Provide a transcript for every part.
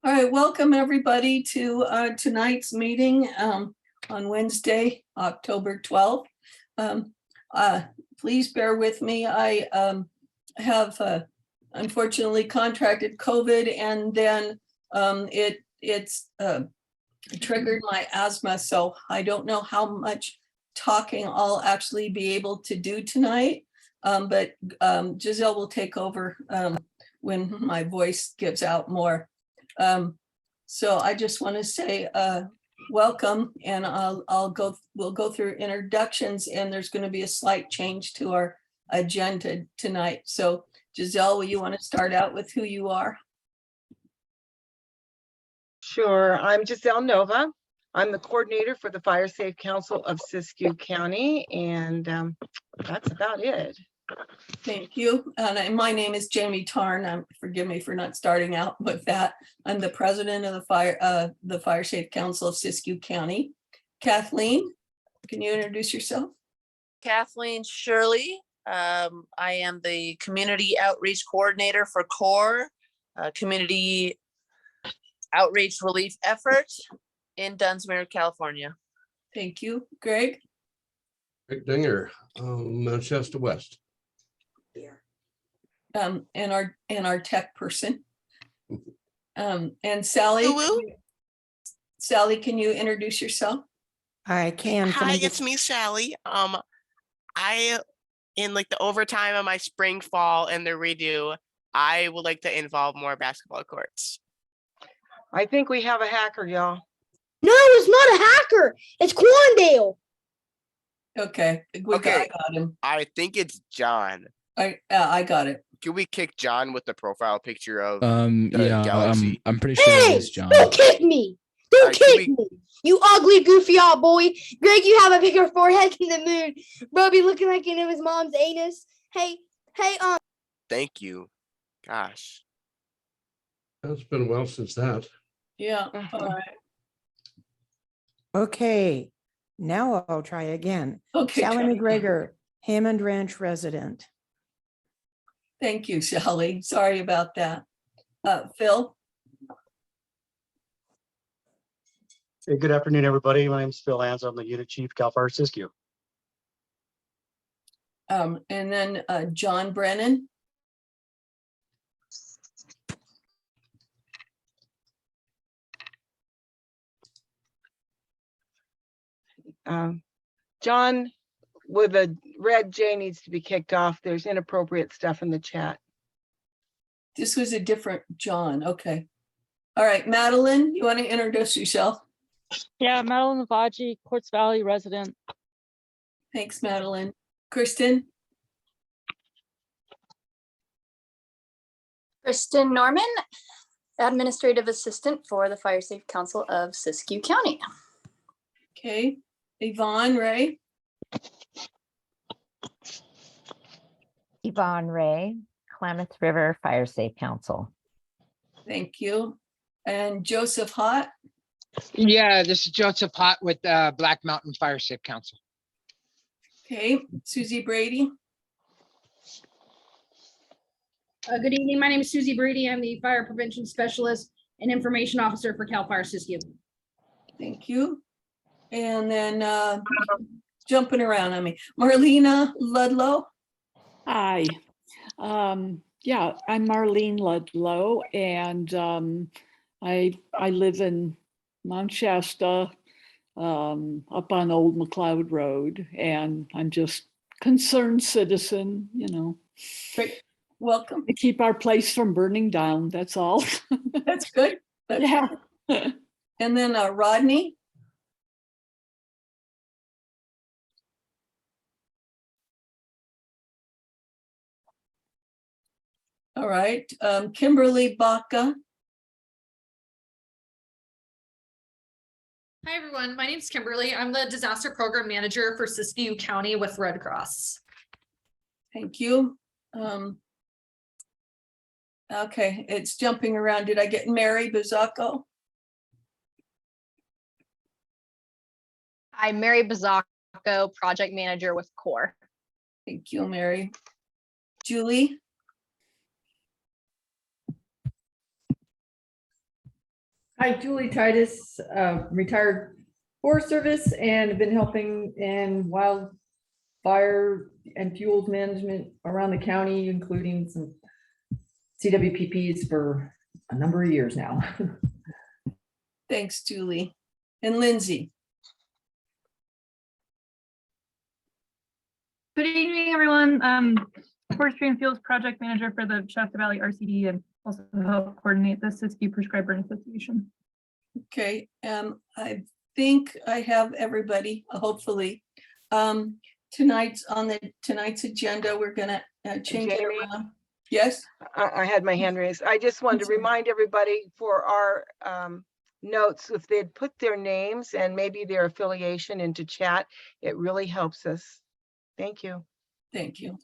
All right, welcome everybody to tonight's meeting on Wednesday, October 12th. Please bear with me. I have unfortunately contracted COVID, and then it's triggered my asthma. So I don't know how much talking I'll actually be able to do tonight, but Giselle will take over when my voice gives out more. So I just want to say welcome, and we'll go through introductions, and there's going to be a slight change to our agenda tonight. So Giselle, will you want to start out with who you are? Sure. I'm Giselle Nova. I'm the coordinator for the Fire Safe Council of Siskiyou County, and that's about it. Thank you. And my name is Jamie Tarn. Forgive me for not starting out with that. I'm the president of the Fire Safe Council of Siskiyou County. Kathleen, can you introduce yourself? Kathleen Shirley. I am the community outreach coordinator for CORE, community outreach relief effort in Dunsmuir, California. Thank you. Greg? Greg Dinger, Manchester West. And our tech person. And Sally. Sally, can you introduce yourself? I can. Hi, it's me, Sally. I, in like the overtime of my spring, fall, and the redo, I would like to involve more basketball courts. I think we have a hacker, y'all. No, it's not a hacker. It's Quandale. Okay. I got him. I think it's John. I got it. Can we kick John with the profile picture of yeah, Galaxy? I'm pretty sure it is John. Don't kick me. Don't kick me. You ugly, goofy old boy. Greg, you have a bigger forehead than the moon. Bro, be looking like in his mom's anus. Hey. Thank you. Gosh. It's been a while since that. Yeah. All right. Okay, now I'll try again. Okay. Sally McGregor, Hammond Ranch resident. Thank you, Sally. Sorry about that. Phil? Hey, good afternoon, everybody. My name is Phil Ans. I'm the unit chief, Cal Fire Siskiyou. And then John Brennan? John with a red J needs to be kicked off. There's inappropriate stuff in the chat. This was a different John. Okay. All right, Madeline, you want to introduce yourself? Yeah, Madeline Lavaji, Quartz Valley resident. Thanks, Madeline. Kristen? Kristen Norman, administrative assistant for the Fire Safe Council of Siskiyou County. Okay. Yvonne Ray? Yvonne Ray, Klamath River Fire Safe Council. Thank you. And Joseph Hott? Yeah, this is Joseph Hott with Black Mountain Fire Safe Council. Okay. Susie Brady? Good evening. My name is Susie Brady. I'm the Fire Prevention Specialist and Information Officer for CAL FIRE Siskiyou. Thank you. And then jumping around on me, Marlena Ludlow. Hi. Yeah, I'm Marlene Ludlow, and I live in Mount Shasta, up on Old McLeod Road, and I'm just concerned citizen, you know. Great. Welcome. To keep our place from burning down, that's all. That's good. Yeah. And then Rodney. All right, Kimberly Baca. Hi, everyone. My name is Kimberly. I'm the Disaster Program Manager for Siskiyou County with Red Cross. Thank you. Okay, it's jumping around. Did I get Mary Bazzacco? I'm Mary Bazzacco, Project Manager with CORE. Thank you, Mary. Julie? Hi, Julie Titus, retired Forest Service and have been helping in wildfire and fuels management around the county, including some CWPPs for a number of years now. Thanks, Julie. And Lindsay. Good evening, everyone. Forestry and Fuels Project Manager for the Shasta Valley RCD and also help coordinate the Siskiyou Prescriber Association. Okay, I think I have everybody, hopefully. Tonight's agenda, we're gonna change it Jamie? around. Yes, I had my hand raised. I just wanted to remind everybody for our notes, if they'd put their names and maybe their affiliation into chat, it really helps us. Thank you. thank you.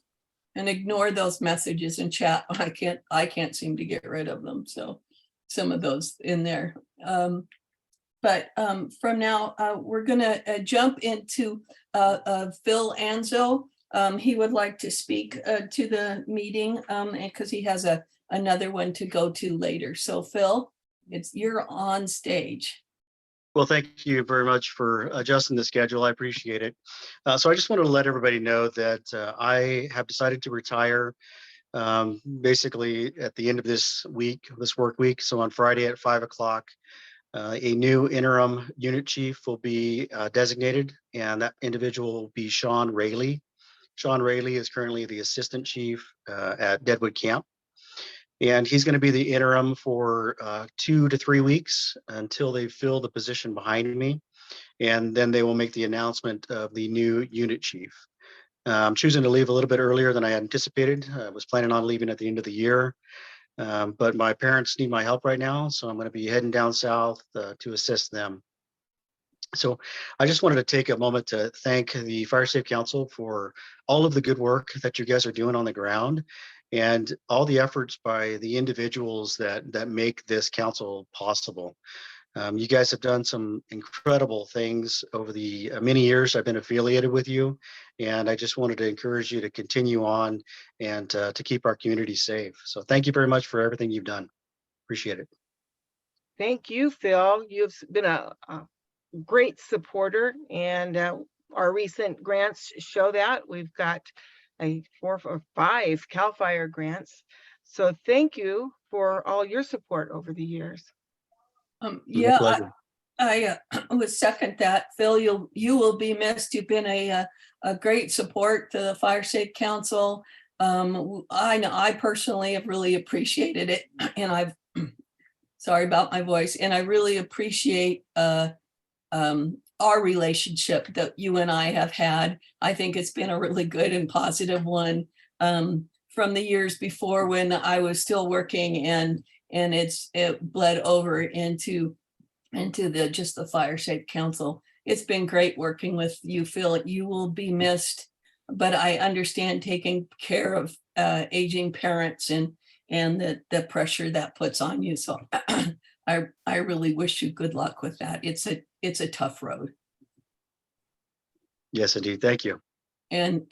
And ignore those messages in chat. I can't seem to get rid of them, so some of those in there. But from now, we're gonna jump into Phil Anzo. He would like to speak to the meeting because he has another one to go to later. So Phil, you're on stage. Well, thank you very much for adjusting the schedule. I appreciate it. So I just wanted to let everybody know that I have decided to retire basically at the end of this work week. So on Friday at 5 o'clock, a new interim unit chief will be designated, and that individual will be Sean Rayleigh. Sean Rayleigh is currently the assistant chief at Deadwood Camp. And he's going to be the interim for 2 to 3 weeks until they fill the position behind me. And then they will make the announcement of the new unit chief. I'm choosing to leave a little bit earlier than I had anticipated. I was planning on leaving at the end of the year. But my parents need my help right now. So I'm going to be heading down south to assist them. So I just wanted to take a moment to thank the Fire Safe Council for all of the good work that you guys are doing on the ground and all the efforts by the individuals that make this council possible. You guys have done some incredible things over the many years I've been affiliated with you, and I just wanted to encourage you to continue on and to keep our community safe. So thank you very much for everything you've done. Appreciate it. Thank you, Phil. You've been a great supporter, and our recent grants show that. We've got 4 or 5 CAL FIRE grants. So thank you for all your support over the years. Yeah, I would second that. Phil, you will be missed. You've been a great support to the Fire Safe Council. I know I personally have really appreciated it, and sorry about my voice, and I really appreciate our relationship that you and I have had. I think it's been a really good and positive one from the years before when I was still working, and it bled over into the Fire Safe Council. It's been great working with you, Phil. You will be missed, but I understand taking care of aging parents and the pressure that puts on you. So I really wish you good luck with that. It's a tough road. Yes, indeed. Thank you. And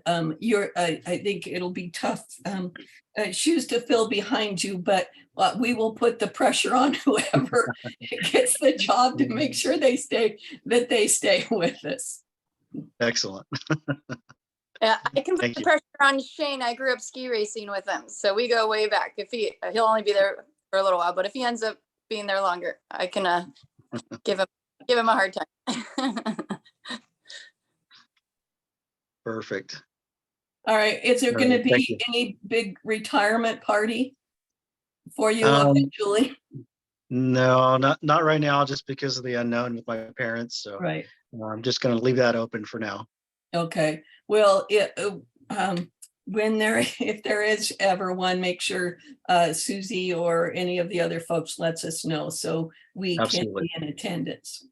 I think it'll be tough shoes to fill behind you, but we will put the pressure on whoever gets the job to make sure they stay with us. Excellent. Yeah, I can put Thank the you. pressure on Shane. I grew up ski racing with him, so we go way back. If he'll only be there for a little while, but if he ends up being there longer, I can give him a hard time. Perfect. All right. Is there All going to right, thank be you. any big retirement party for you eventually? No, not right now, just because of the unknown with my parents. So Right. I'm just going to leave that open for now. Okay. Well, if there is ever one, make sure Susie or any of the other folks lets us know so we Absolutely. can be in attendance.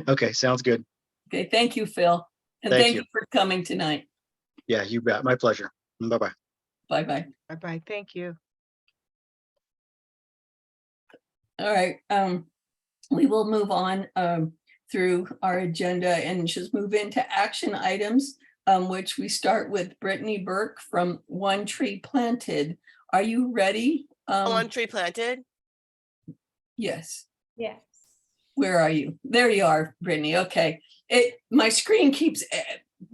Okay, sounds good. Okay. Thank you, Phil. And Thank thank you. you for coming tonight. Yeah, you bet. My pleasure. Bye-bye. Bye-bye. Bye-bye. Thank you. All right. We will move on through our agenda and just move into action items, which we start with Brittany Burke from One Tree Planted. Are you ready? One Tree Planted? Yes. Yes. Where are you? There you are, Brittany. Okay. My screen keeps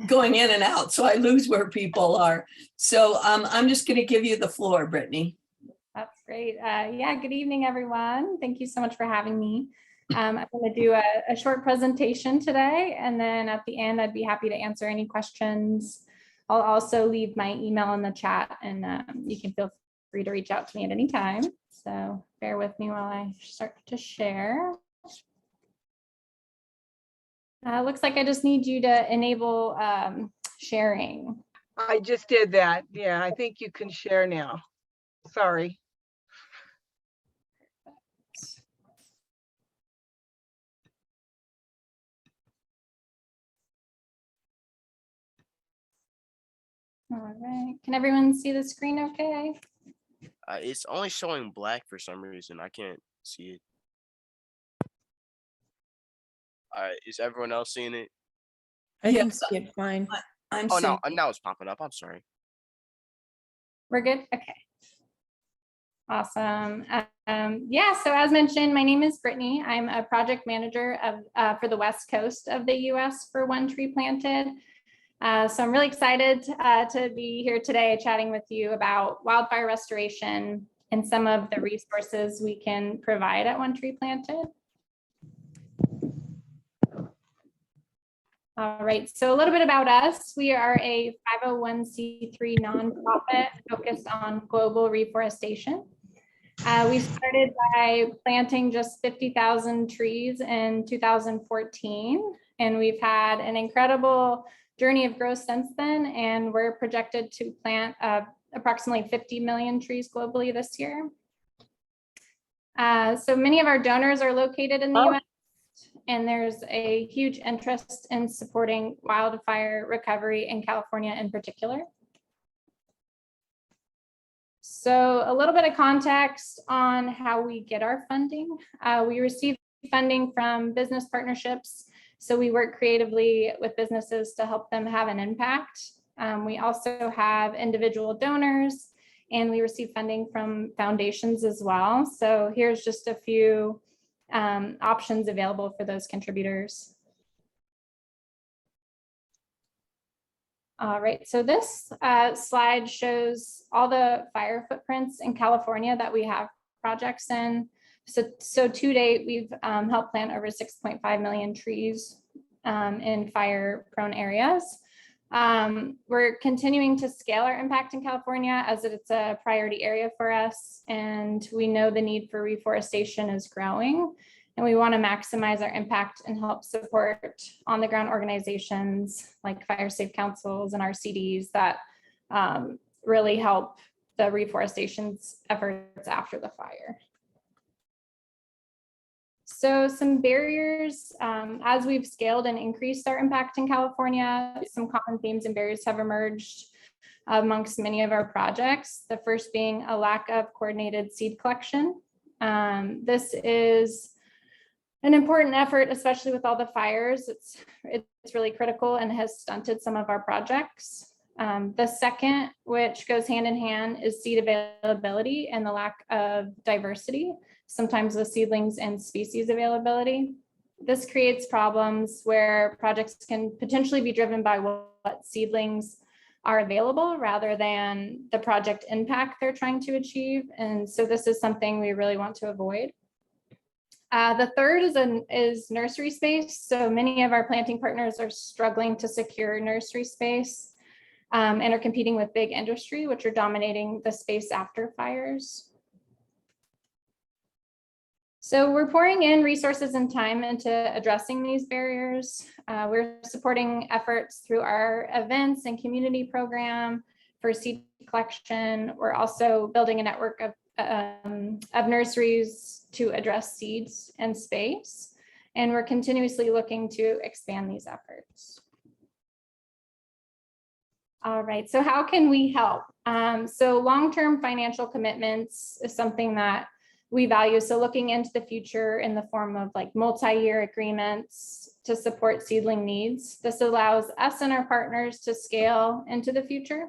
going in and out, so I lose where people are. So I'm just going to give you the floor, Brittany. That's great. Yeah, good evening, everyone. Thank you so much for having me. I'm going to do a short presentation today, and then at the end, I'd be happy to answer any questions. I'll also leave my email in the chat, and you can feel free to reach out to me at any time. So bear with me while I start to share. Looks like I just need you to enable sharing. I just did that. Yeah, I think you can share now. Sorry. All right. Can everyone see the screen okay? It's only showing black for some reason. I can't see it. Is everyone else seeing it? I can Yes, see it fine. I'm Oh, seeing. no, now it's popping up. I'm sorry. We're good? Okay. Awesome. Yeah, so as mentioned, my name is Brittany. I'm a project manager for the West Coast of the US for One Tree Planted. So I'm really excited to be here today chatting with you about wildfire restoration and some of the resources we can provide at One Tree Planted. All right, so a little bit about us. We are a 501c3 nonprofit focused on global reforestation. We started by planting just 50,000 trees in 2014, and we've had an incredible journey of growth since then, and we're projected to plant approximately 50 million trees globally this year. So many of our donors are located in the US, and there's a huge interest in supporting wildfire recovery in California in particular. So a little bit of context on how we get our funding. We receive funding from business partnerships. So we work creatively with businesses to help them have an impact. We also have individual donors, and we receive funding from foundations as well. So here's just a few options available for those contributors. All right, so this slide shows all the fire footprints in California that we have projects in. So to date, we've helped plant over 6.5 million trees in fire-prone areas. We're continuing to scale our impact in California as it's a priority area for us, and we know the need for reforestation is growing. And we want to maximize our impact and help support on-the-ground organizations like fire safe councils and RCDs that really help the reforestation efforts after the fire. So some barriers, as we've scaled and increased our impact in California, some common themes and barriers have emerged amongst many of our projects. The first being a lack of coordinated seed collection. This is an important effort, especially with all the fires. It's really critical and has stunted some of our projects. The second, which goes hand in hand, is seed availability and the lack of diversity, sometimes with seedlings and species availability. This creates problems where projects can potentially be driven by what seedlings are available rather than the project impact they're trying to achieve. And so this is something we really want to avoid. The third is nursery space. So many of our planting partners are struggling to secure nursery space and are competing with big industry, which are dominating the space after fires. So we're pouring in resources and time into addressing these barriers. We're supporting efforts through our events and community program for seed collection. We're also building a network of nurseries to address seeds and space. And we're continuously looking to expand these efforts. All right, so how can we help? So long-term financial commitments is something that we value. So looking into the future in the form of like multi-year agreements to support seedling needs. This allows us and our partners to scale into the future.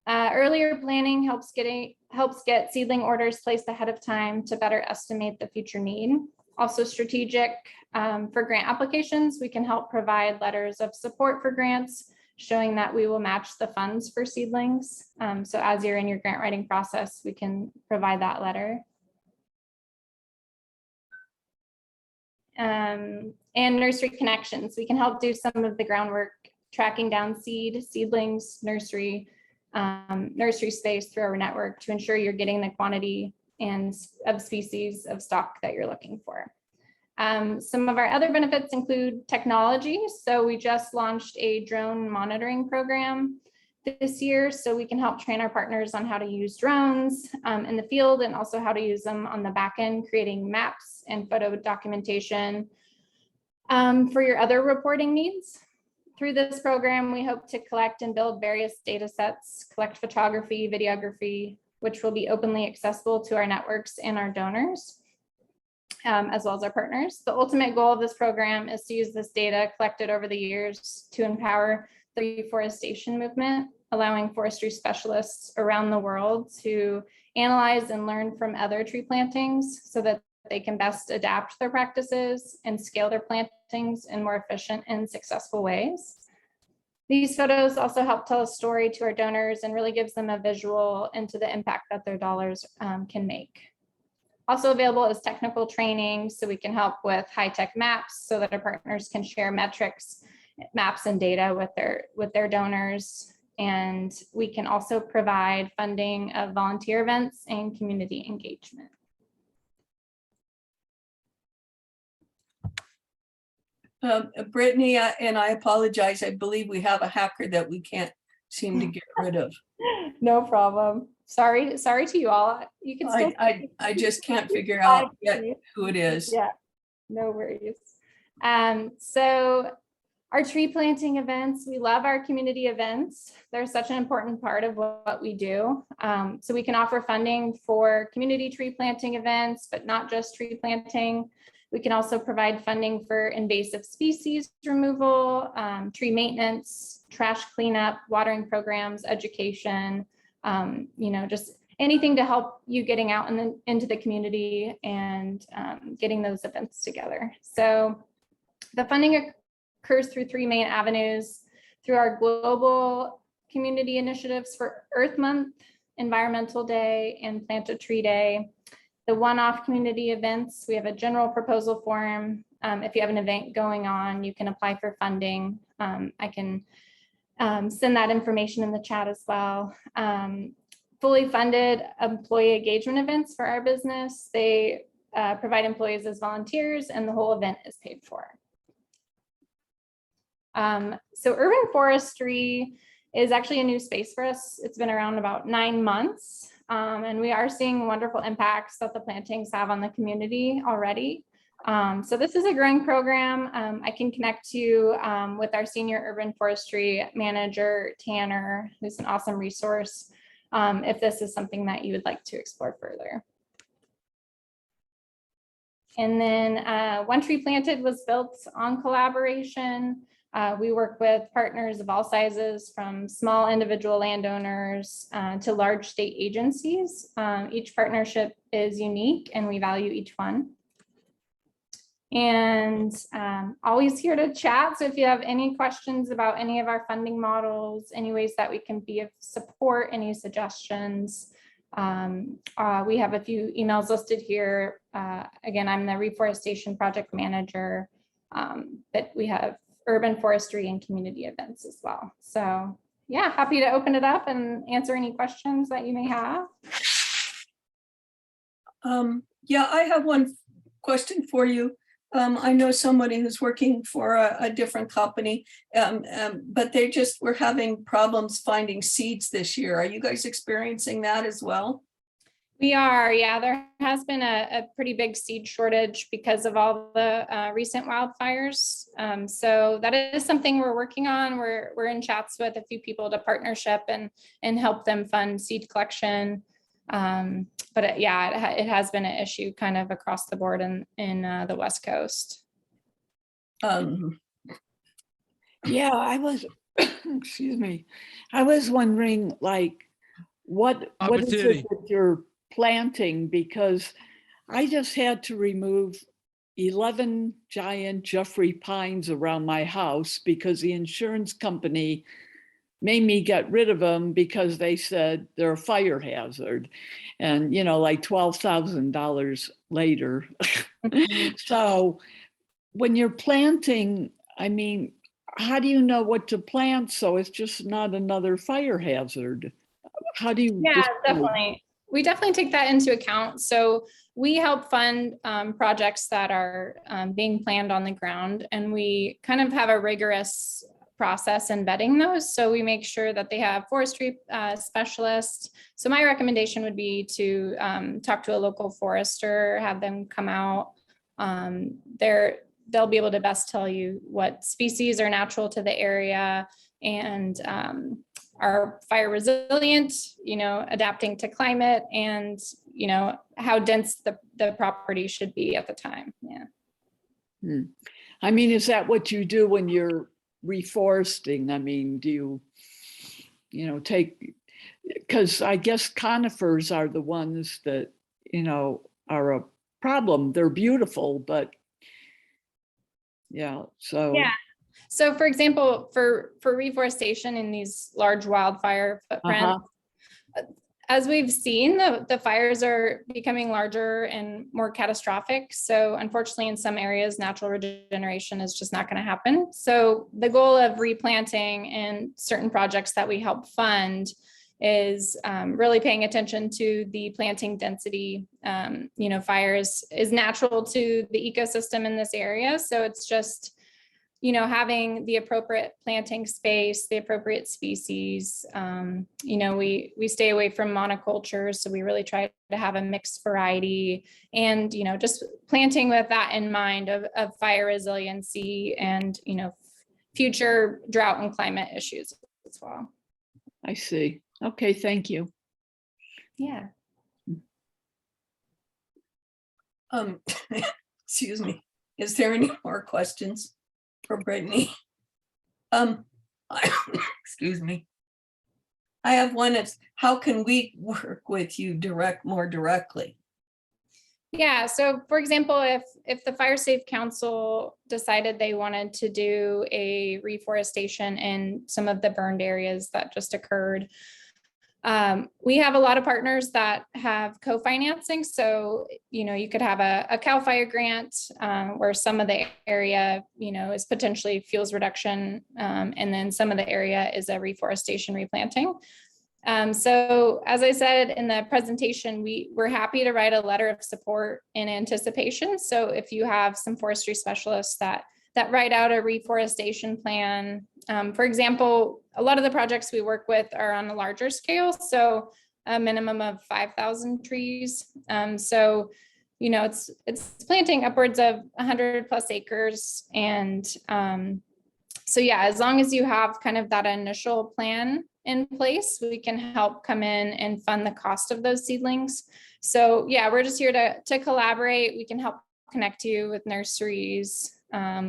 Earlier planning helps get seedling orders placed ahead of time to better estimate the future need. Also strategic for grant applications, we can help provide letters of support for grants, showing that we will match the funds for seedlings. So as you're in your grant writing process, we can provide that letter. And nursery connections, we can help do some of the groundwork, tracking down seedlings, nursery space through our network to ensure you're getting the quantity and of species of stock that you're looking for. Some of our other benefits include technology. So we just launched a drone monitoring program this year, so we can help train our partners on how to use drones in the field and also how to use them on the back end, creating maps and photo documentation for your other reporting needs. Through this program, we hope to collect and build various data sets, collect photography, videography, which will be openly accessible to our networks and our donors, as well as our partners. The ultimate goal of this program is to use this data collected over the years to empower the reforestation movement, allowing forestry specialists around the world to analyze and learn from other tree plantings so that they can best adapt their practices and scale their plantings in more efficient and successful ways. These photos also help tell a story to our donors and really gives them a visual into the impact that their dollars can make. Also available is technical training, so we can help with high-tech maps so that our partners can share metrics, maps and data with their donors. And we can also provide funding of volunteer events and community engagement. Brittany, and I apologize, I believe we have a hacker that we can't seem to get rid of. No problem. Sorry to you all. You can still. I just can't figure out yet who it is. Yeah, no worries. So our tree planting events, we love our community events. They're such an important part of what we do. So we can offer funding for community tree planting events, but not just tree planting. We can also provide funding for invasive species removal, tree maintenance, trash cleanup, watering programs, education, just anything to help you getting out into the community and getting those events together. So the funding occurs through three main avenues: through our global community initiatives for Earth Month, Environmental Day, and Plant a Tree Day. The one-off community events, we have a general proposal form. If you have an event going on, you can apply for funding. I can send that information in the chat as well. Fully funded employee engagement events for our business. They provide employees as volunteers and the whole event is paid for. So urban forestry is actually a new space for us. It's been around about 9 months. And we are seeing wonderful impacts that the plantings have on the community already. So this is a growing program. I can connect you with our senior urban forestry manager, Tanner, who's an awesome resource, if this is something that you would like to explore further. And then One Tree Planted was built on collaboration. We work with partners of all sizes, from small individual landowners to large state agencies. Each partnership is unique and we value each one. And always here to chat. So if you have any questions about any of our funding models, any ways that we can be of support, any suggestions, we have a few emails listed here. Again, I'm the reforestation project manager, but we have urban forestry and community events as well. So yeah, happy to open it up and answer any questions that you may have. Yeah, I have one question for you. I know somebody who's working for a different company, but they just were having problems finding seeds this year. Are you guys experiencing that as well? We are, yeah, there has been a pretty big seed shortage because of all the recent wildfires. So that is something we're working on. We're in chats with a few people to partnership and help them fund seed collection. But it has been an issue kind of across the board in the West Coast. Yeah, I was, excuse me, I was wondering, like, what is it that you're planting? Because I just had to remove 11 giant Jeffrey pines around my house because the insurance company made me get rid of them because they said they're a fire hazard. And, you know, like $12,000 later. So when you're planting, I mean, how do you know what to plant so it's just not another fire hazard? How do you? Yeah, definitely. We definitely take that into account. So we help fund projects that are being planned on the ground, and we kind of have a rigorous process in vetting those. So we make sure that they have forestry specialists. So my recommendation would be to talk to a local forester, have them come out. They'll be able to best tell you what species are natural to the area and are fire resilient, you know, adapting to climate, and, you know, how dense the property should be at the time. Yeah. I mean, is that what you do when you're reforesting? I mean, do you know, because I guess conifers are the ones that, you know, are a problem. They're beautiful, but yeah, so. Yeah. So for example, for reforestation in these large wildfire footprints, as we've seen, the fires are becoming larger and more catastrophic. So unfortunately, in some areas, natural regeneration is just not going to happen. So the goal of replanting and certain projects that we help fund is really paying attention to the planting density. You know, fires is natural to the ecosystem in this area. So it's just, you know, having the appropriate planting space, the appropriate species. You know, we stay away from monocultures, so we really try to have a mixed variety, and, you know, just planting with that in mind of fire resiliency and, you know, future drought and climate issues as well. I see. Okay, thank you. Yeah. Excuse me. Is there any more questions for Brittany? Excuse me. I have one. It's how can we work with you more directly? Yeah, so for example, if the Fire Safe Council decided they wanted to do a reforestation in some of the burned areas that just occurred, we have a lot of partners that have co-financing. So, you know, you could have a CAL FIRE grant where some of the area, you know, is potentially fuels reduction, and then some of the area is a reforestation replanting. So as I said in the presentation, we're happy to write a letter of support in anticipation. So if you have some forestry specialists that write out a reforestation plan, for example, a lot of the projects we work with are on a larger scale, so a minimum of 5,000 trees. So, you know, it's planting upwards of 100 plus acres, and so yeah, as long as you have kind of that initial plan in place, we can help come in and fund the cost of those seedlings. So yeah, we're just here to collaborate. We can help connect you with nurseries.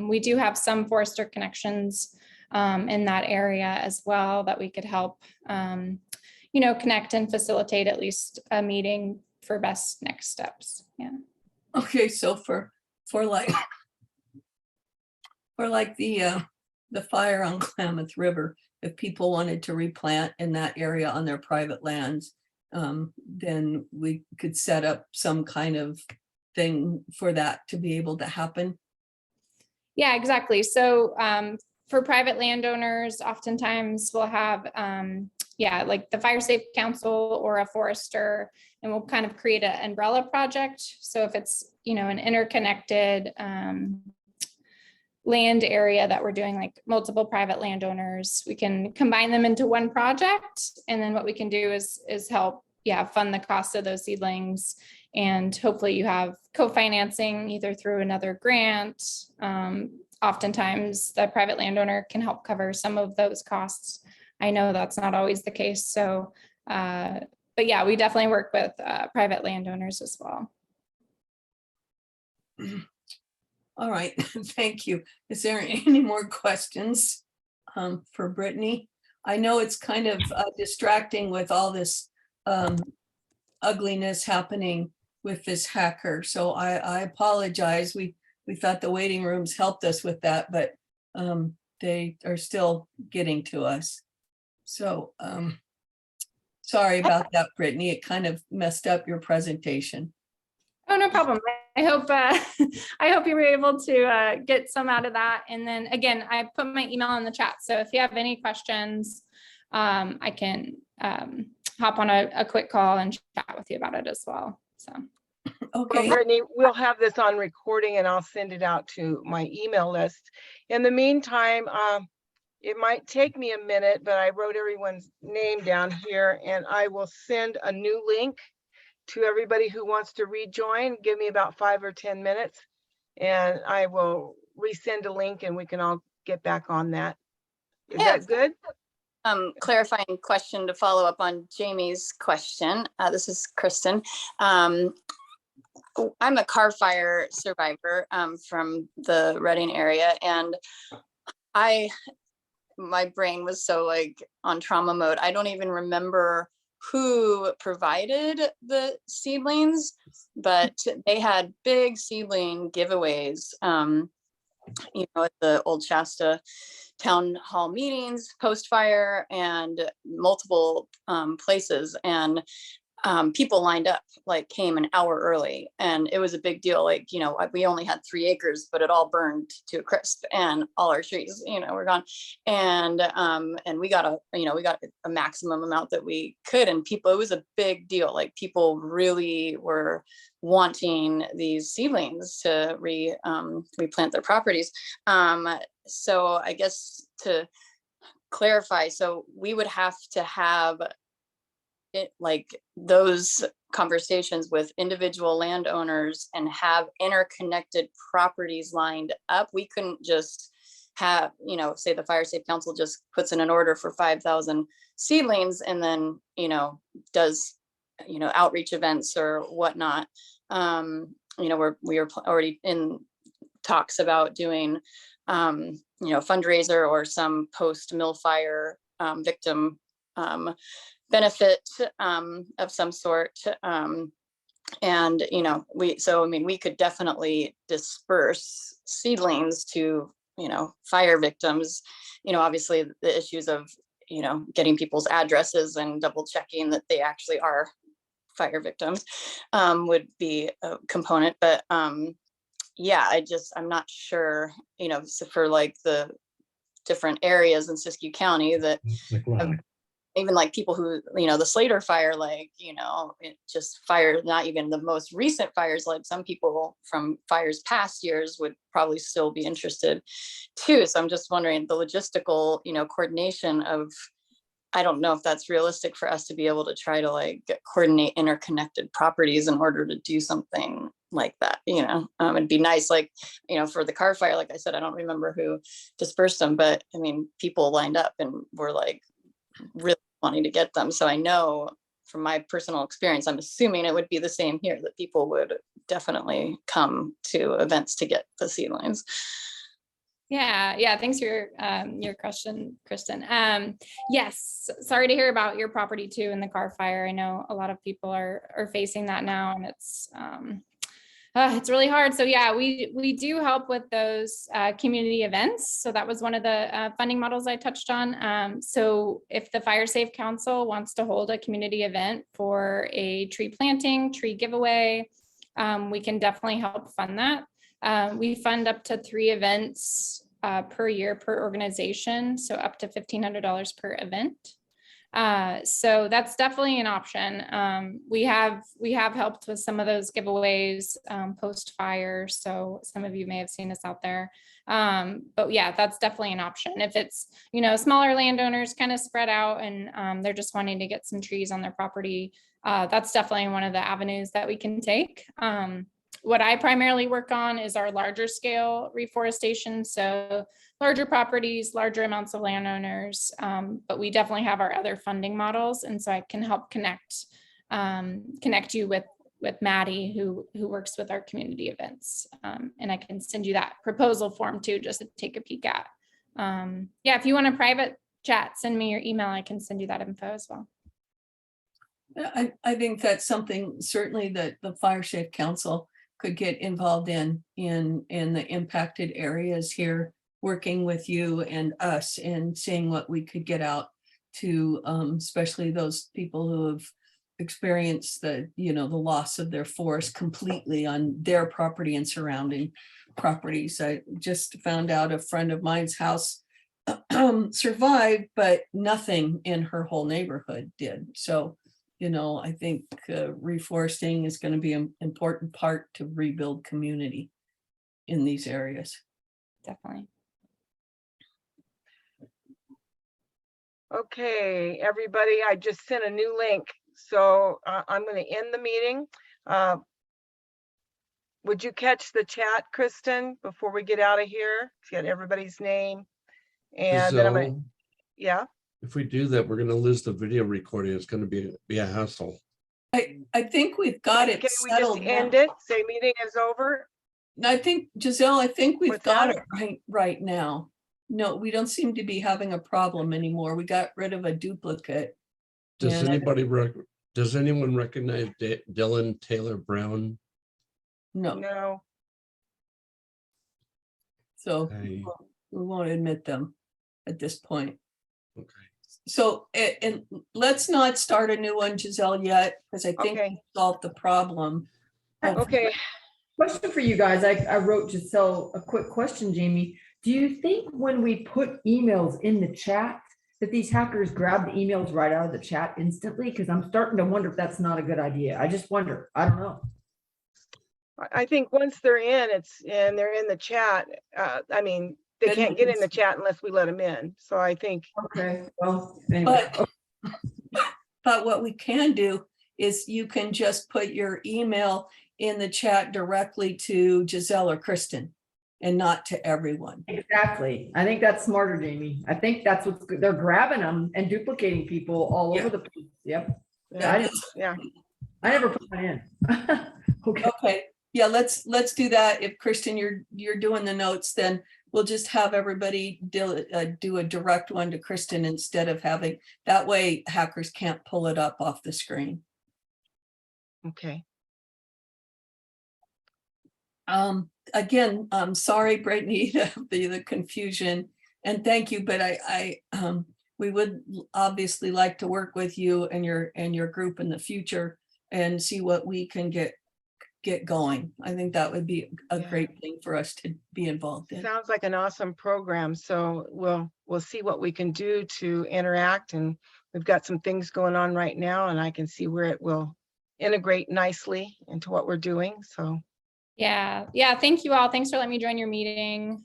We do have some forester connections in that area as well that we could help, you know, connect and facilitate at least a meeting for best next steps. Yeah. Okay, so for like the fire on Klamath River, if people wanted to replant in that area on their private lands, then we could set up some kind of thing for that to be able to happen. Yeah, exactly. So for private landowners, oftentimes we'll have, yeah, like the Fire Safe Council or a forester, and we'll kind of create an umbrella project. So if it's, you know, an interconnected land area that we're doing, like multiple private landowners, we can combine them into one project. And then what we can do is help, yeah, fund the cost of those seedlings. And hopefully you have co-financing either through another grant. Oftentimes the private landowner can help cover some of those costs. I know that's not always the case. So, but yeah, we definitely work with private landowners as well. All right, thank you. Is there any more questions for Brittany? I know it's kind of distracting with all this ugliness happening with this hacker, so I apologize. we thought the waiting rooms helped us with that, but they are still getting to us. So sorry about that, Brittany. It kind of messed up your presentation. Oh, no problem. I hope I hope you were able to get some out of that. And then again, I put my email in the chat. So if you have any questions, I can hop on a quick call and chat with you about it as well. So. Okay. Well, Brittany, we'll have this on recording and I'll send it out to my email list. In the meantime, it might take me a minute, but I wrote everyone's name down here and I will send a new link to everybody who wants to rejoin. Give me about 5 or 10 minutes and I will resend a link and we can all get back on that. Is that good? Clarifying question to follow up on Jamie's question. This is Kristen. I'm a car fire survivor from the Reading area, and my brain was so like on trauma mode. I don't even remember who provided the seedlings, but they had big seedling giveaways, you know, at the Old Shasta town hall meetings, post-fire, and multiple places. And people lined up, like came an hour early, and it was a big deal. Like, you know, we only had 3 acres, but it all burned to a crisp, and all our trees, you know, were gone. And we got a maximum amount that we could, and people, it was a big deal. Like people really were wanting these seedlings to replant their properties. So I guess to clarify, so we would have to have it like those conversations with individual landowners and have interconnected properties lined up. We couldn't just have, you know, say the Fire Safe Council just puts in an order for 5,000 seedlings and then, you know, does, you know, outreach events or whatnot. You know, we are already in talks about doing, you know, fundraiser or some post mill fire victim benefit of some sort. And, you know, we could definitely disperse seedlings to, you know, fire victims. You know, obviously the issues of, you know, getting people's addresses and double checking that they actually are fire victims would be a component. But yeah, I'm not sure, you know, so for like the different areas in Siskiyou County that even like people who, you know, the Slater fire, like, you know, it just fire, not even the most recent fires, like some people from fires past years would probably still be interested too. So I'm just wondering the logistical, you know, coordination of, I don't know if that's realistic for us to be able to try to like coordinate interconnected properties in order to do something like that, you know. It'd be nice, like, you know, for the car fire, like I said, I don't remember who dispersed them, but I mean, people lined up and were like really wanting to get them. So I know from my personal experience, I'm assuming it would be the same here, that people would definitely come to events to get the seedlings. Yeah. Thanks for your question, Kristen. Yes, sorry to hear about your property too in the car fire. I know a lot of people are facing that now, and it's really hard. So yeah, we do help with those community events. So that was one of the funding models I touched on. So if the Fire Safe Council wants to hold a community event for a tree planting, tree giveaway, we can definitely help fund that. We fund up to 3 events per year per organization, so up to $1,500 per event. So that's definitely an option. We have helped with some of those giveaways post fire, so some of you may have seen us out there. But yeah, that's definitely an option. If it's, you know, smaller landowners kind of spread out and they're just wanting to get some trees on their property, that's definitely one of the avenues that we can take. What I primarily work on is our larger scale reforestation. So larger properties, larger amounts of landowners, but we definitely have our other funding models. And so I can help connect you with Maddie, who works with our community events. And I can send you that proposal form too, just to take a peek at. Yeah, if you want a private chat, send me your email. I can send you that info as well. I think that's something certainly that the Fire Safe Council could get involved in the impacted areas here, working with you and us and seeing what we could get out to, especially those people who have experienced the loss of their forest completely on their property and surrounding properties. I just found out a friend of mine's house survived, but nothing in her whole neighborhood did. So, I think reforesting is going to be an important part to rebuild community in these areas. Definitely. Okay, everybody, I just sent a new link, so I'm going to end the meeting. Would you catch the chat, Kristen, before we get out of here? Get everybody's name. And then I'm going to, Giselle, yeah. if we do that, we're gonna lose the video recording. It's gonna be a hassle. I think we've got it Can we just settled end now. it? Say meeting is over? I think, Giselle, I think we've What's got that? it right now. No, we don't seem to be having a problem anymore. We got rid of a duplicate. Does And does anyone recognize Dylan Taylor Brown? No, No. so Hey. we won't admit them at this point. Okay. So, and let's not start a new one, Giselle, yet, because I think we solved the problem. Okay. Question for you guys. I wrote Giselle a quick question, Jamie. Do you think when we put emails in the chat that these hackers grab the emails right out of the chat instantly? Because I'm starting to wonder if that's not a good idea. I just wonder. I don't know. I think once they're in, they're in the chat. I mean, they Then can't they get can in the chat unless we let them in. So I think. Okay, well, anyway. But what we can do is you can just put your email in the chat directly to Giselle or Kristen and not to everyone. Exactly. I think that's smarter, Jamie. I think that's what's good. They're grabbing them and duplicating people all over the place. Yep. Yeah. I never put that in. Okay. Yeah, let's do that. If Kristen, you're doing the notes, then we'll just have everybody do a direct one to Kristen instead of having, that way hackers can't pull it up off the screen. Okay. Again, I'm sorry, Brittany, the confusion, and thank you, but we would obviously like to work with you and your group in the future and see what we can get going. I think that would be a great thing for us to be involved in. Sounds like an awesome program. So we'll see what we can do to interact, and we've got some things going on right now, and I can see where it will integrate nicely into what we're doing. So Yeah. Thank you all. Thanks for letting me join your meeting.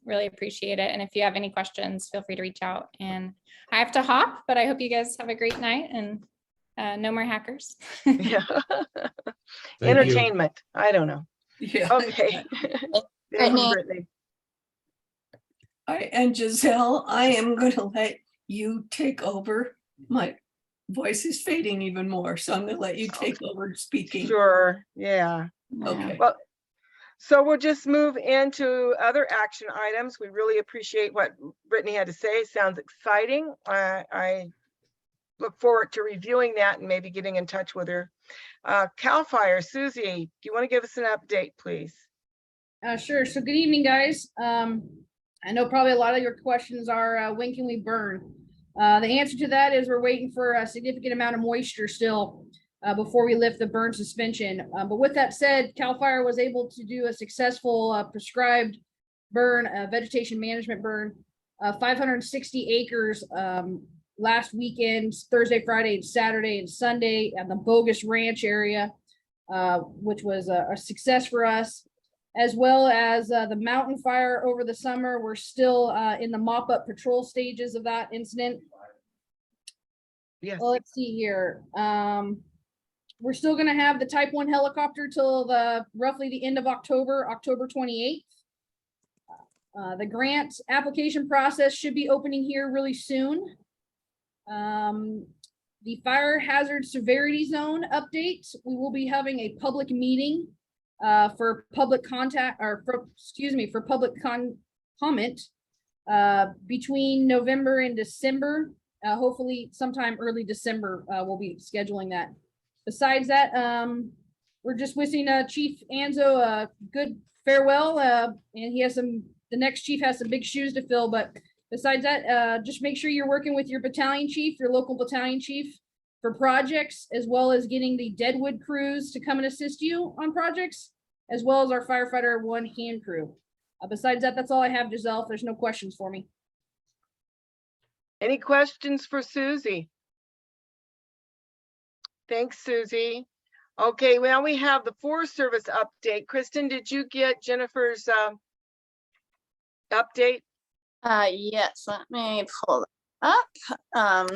Really appreciate it. And if you have any questions, feel free to reach out. And I have to hop, but I hope you guys have a great night and no more hackers. yeah. Entertainment. I don't know. Yeah. Okay. Thank you, Brittany. All right, and Giselle, I am going to let you take over. My voice is fading even more, so I'm going to let you take over speaking. Sure. Yeah. Okay. Well, so we'll just move into other action items. We really appreciate what Brittany had to say. Sounds exciting. I look forward to reviewing that and maybe getting in touch with her. CAL FIRE, Susie, do you want to give us an update, please? Sure. So good evening, guys. I know probably a lot of your questions are, when can we burn? The answer to that is we're waiting for a significant amount of moisture still before we lift the burn suspension. But with that said, CAL FIRE was able to do a successful prescribed burn, vegetation management burn, 560 acres last weekend, Thursday, Friday, and Saturday and Sunday at the Bogus Ranch area, which was a success for us, as well as the mountain fire over the summer. We're still in the mop-up patrol stages of that incident. Yes. Well, let's see here. We're still going to have the Type 1 helicopter till roughly the end of October 28th. The grant application process should be opening here really soon. The fire hazard severity zone update, we will be having a public meeting for public contact, or for public comment between November and December. Hopefully sometime early December, we'll be scheduling that. Besides that, we're just wishing Chief Anzo a good farewell. And he has the next chief has some big shoes to fill. But besides that, just make sure you're working with your battalion chief, your local battalion chief, for projects, as well as getting the Deadwood crews to come and assist you on projects, as well as our firefighter one hand crew. Besides that, that's all I have, Giselle. If there's no questions for me. Any questions for Susie? Thanks, Susie. Okay, well, we have the Forest Service update. Kristen, did you get Jennifer's update? Yes, let me pull that up.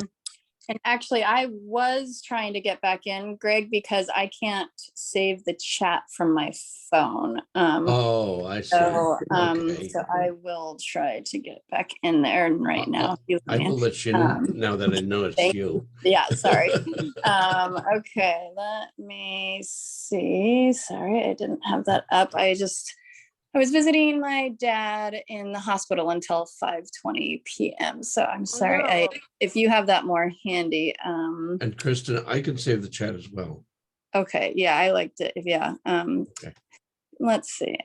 And actually, I was trying to get back in, Greg, because I can't save the chat from my phone. Oh, I see. So, Okay. so I will try to get back in there right now. I will let you know now that I know it's thank you. Yeah, sorry. Okay, let me see. Sorry, I didn't have that up. I was visiting my dad in the hospital until 5:20 p.m. So I'm sorry. no. If you have that more handy. And Kristen, I can save the chat as well. Okay, yeah, I liked it. Yeah. Okay. Let's see.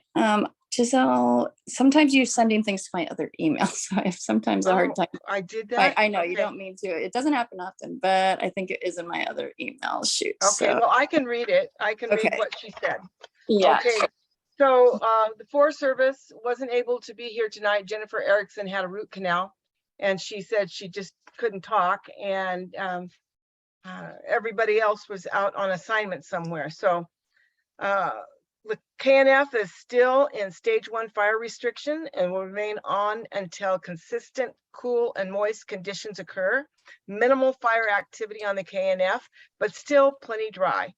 Giselle, sometimes you're sending things to my other email, so I have sometimes a hard time. I did that. I know you Okay. don't mean to. It doesn't happen often, but I think it is in my other email. Shoot. Okay, So, well, I can read it. I can read Okay. what she said. yeah. Okay, so the Forest Service wasn't able to be here tonight. Jennifer Erickson had a root canal, and she said she just couldn't talk, and everybody else was out on assignment somewhere. So the KNF is still in stage 1 fire restriction and will remain on until consistent, cool, and moist conditions occur. Minimal fire activity on the KNF, but still plenty dry.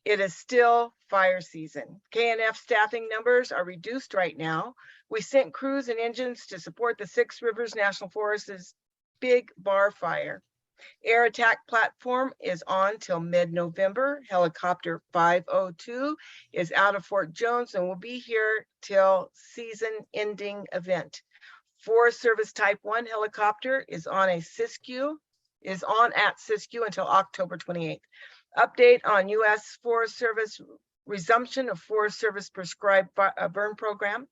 It is still fire season. KNF staffing numbers are reduced right now. We sent crews and engines to support the Six Rivers National Forest's Big Bar Fire. Air attack platform is on till mid-November. Helicopter 502 is out of Fort Jones and will be here till season ending event. Forest Service Type 1 helicopter is on at Siskiyou until October 28th. Update on U.S. Forest Service resumption of Forest Service prescribed burn program.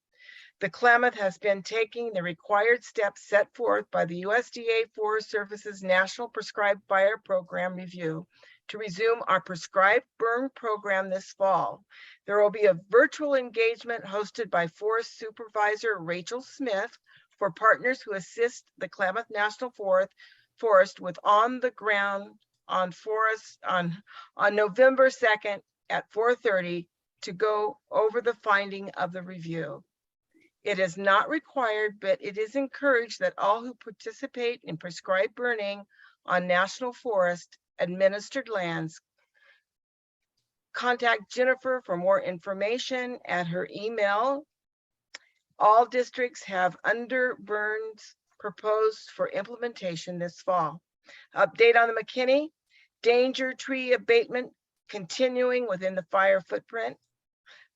The Klamath has been taking the required steps set forth by the USDA Forest Service's National Prescribed Fire Program review to resume our prescribed burn program this fall. There will be a virtual engagement hosted by Forest Supervisor Rachel Smith for partners who assist the Klamath National Forest with on the ground on November 2nd at 4:30 to go over the finding of the review. It is not required, but it is encouraged that all who participate in prescribed burning on National Forest administered lands contact Jennifer for more information at her email. All districts have under burns proposed for implementation this fall. Update on the McKinney, danger tree abatement continuing within the fire footprint.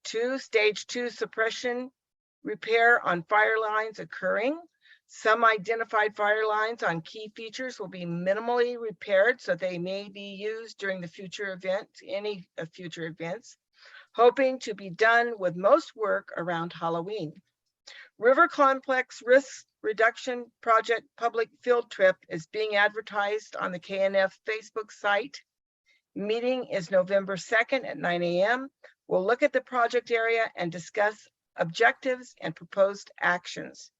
2, stage 2 suppression repair on fire lines occurring. Some identified fire lines on key features will be minimally repaired, so they may be used during the future event, any future events, hoping to be done with most work around Halloween. River Complex Risk Reduction Project public field trip is being advertised on the KNF Facebook site. Meeting is November 2nd at 9 a.m. We'll look at the project area and discuss objectives and proposed actions.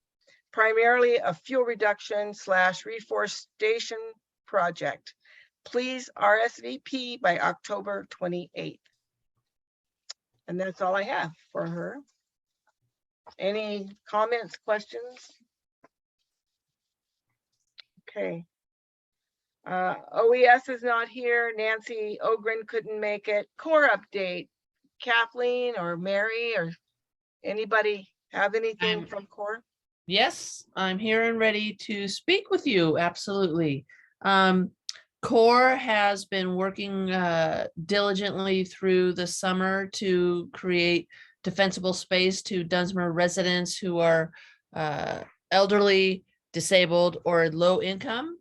Primarily a fuel reduction / reforestation project. Please RSVP by October 28th. And that's all I have for her. Any comments, questions? Okay. OES is not here. Nancy Ogren couldn't make it. Core update. Kathleen or Mary or anybody have anything from Core? Yes, I'm here and ready to speak with you. Absolutely. Core has been working diligently through the summer to create defensible space to Dunsmore residents who are elderly, disabled, or low income.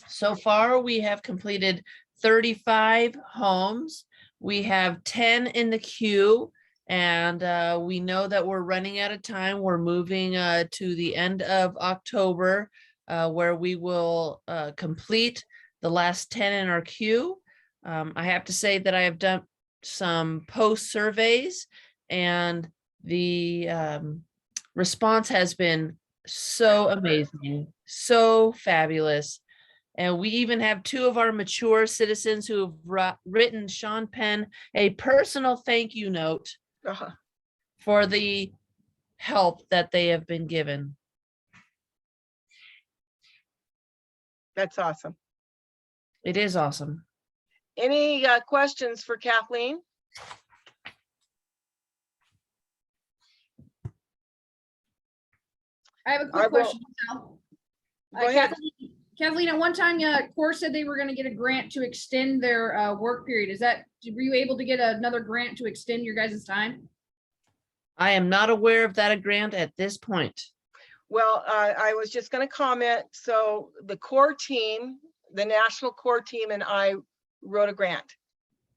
So far, we have completed 35 homes We have 10 in the queue, and we know that we're running out of time. We're moving to the end of October, where we will complete the last 10 in our queue. I have to say that I have done some post surveys, and the response has been so amazing, so fabulous. And we even have 2 of our mature citizens who have written Sean Penn a personal thank you note for the help that they have been given. That's awesome. It is awesome. Any questions for Kathleen? I have a I quick will- question. Sal. Go ahead. Kathleen, at one time, Core said they were going to get a grant to extend their work period. Were you able to get another grant to extend your guys' time? I am not aware of that grant at this point. Well, I was just going to comment. So the core team, the national core team and I wrote a grant,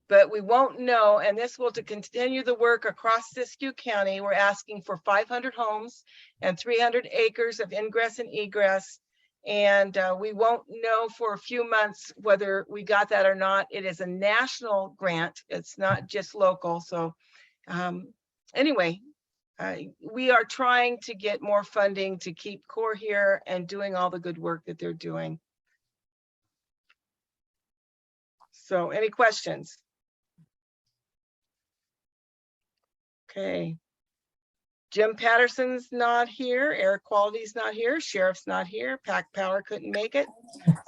but we won't know. And this will to continue the work across Siskiyou County. We're asking for 500 homes and 300 acres of ingress and egress. And we won't know for a few months whether we got that or not. It is a national grant. It's not just local. So anyway, we are trying to get more funding to keep core here and doing all the good work that they're doing. So any questions? Okay. Jim Patterson's not here. Air Quality's not here. Sheriff's not here. Pack Power couldn't make it.